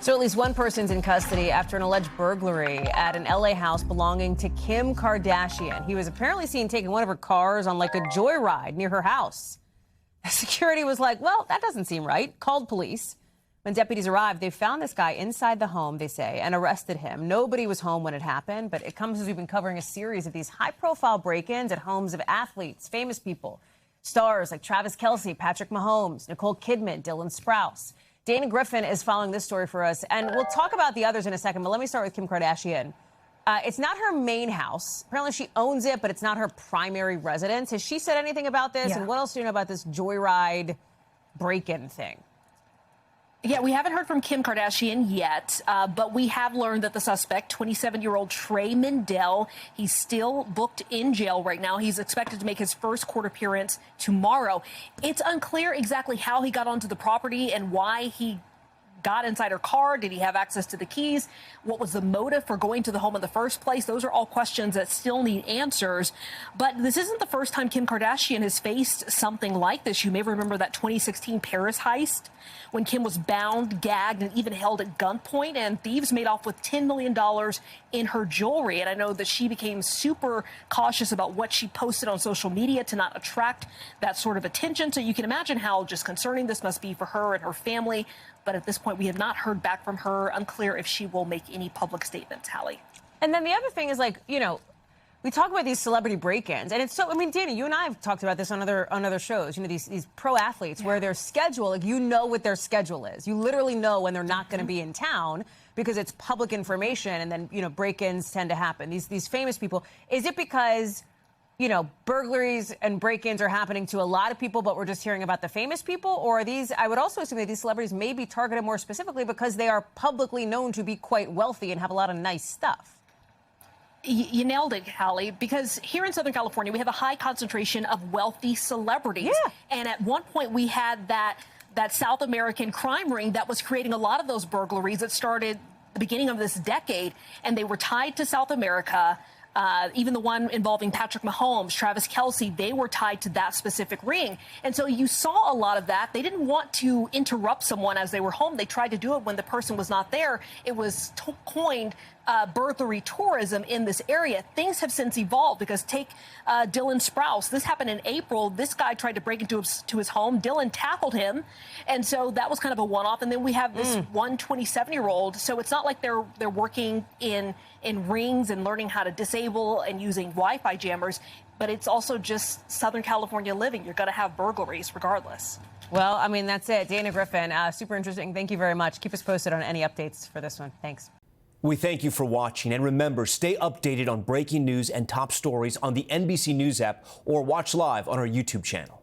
So at least one person's in custody after an alleged burglary at an LA house belonging to Kim Kardashian. He was apparently seen taking one of her cars on like a joyride near her house. Security was like, well, that doesn't seem right. Called police. When deputies arrived, they found this guy inside the home, they say, and arrested him. Nobody was home when it happened, but it comes as we've been covering a series of these high-profile break-ins at homes of athletes, famous people, stars like Travis Kelce, Patrick Mahomes, Nicole Kidman, Dylan Sprouse. Dana Griffin is following this story for us, and we'll talk about the others in a second, but let me start with Kim Kardashian. It's not her main house. Apparently she owns it, but it's not her primary residence. Has she said anything about this? Yeah. And what else do you know about this joyride break-in thing? Yeah, we haven't heard from Kim Kardashian yet, but we have learned that the suspect, 27-year-old Trey Mendel, he's still booked in jail right now. He's expected to make his first court appearance tomorrow. It's unclear exactly how he got onto the property and why he got inside her car. Did he have access to the keys? What was the motive for going to the home in the first place? Those are all questions that still need answers. But this isn't the first time Kim Kardashian has faced something like this. You may remember that 2016 Paris heist when Kim was bound, gagged, and even held at gunpoint, and thieves made off with $10 million in her jewelry. And I know that she became super cautious about what she posted on social media to not attract that sort of attention. So you can imagine how just concerning this must be for her and her family. But at this point, we have not heard back from her. Unclear if she will make any public statements, Hallie. And then the other thing is, like, you know, we talk about these celebrity break-ins, and it's so, I mean, Dana, you and I have talked about this on other shows, you know, these pro athletes where their schedule, like, you know what their schedule is. You literally know when they're not going to be in town because it's public information, and then, you know, break-ins tend to happen. These famous people, is it because, you know, burglaries and break-ins are happening to a lot of people, but we're just hearing about the famous people? Or are these, I would also assume that these celebrities may be targeted more specifically because they are publicly known to be quite wealthy and have a lot of nice stuff? You nailed it, Hallie, because here in Southern California, we have a high concentration of wealthy celebrities. Yeah. And at one point, we had that South American crime ring that was creating a lot of those burglaries that started the beginning of this decade, and they were tied to South America. Even the one involving Patrick Mahomes, Travis Kelce, they were tied to that specific ring. And so you saw a lot of that. They didn't want to interrupt someone as they were home. They tried to do it when the person was not there. It was coined burglary tourism in this area. Things have since evolved because take Dylan Sprouse. This happened in April. This guy tried to break into his home. Dylan tackled him. And so that was kind of a one-off. And then we have this 27-year-old. So it's not like they're working in rings and learning how to disable and using Wi-Fi jammers, but it's also just Southern California living. You're going to have burglaries regardless. Well, I mean, that's it. Dana Griffin, super interesting. Thank you very much. Keep us posted on any updates for this one. Thanks. We thank you for watching. And remember, stay updated on breaking news and top stories on the NBC News app or watch live on our YouTube channel.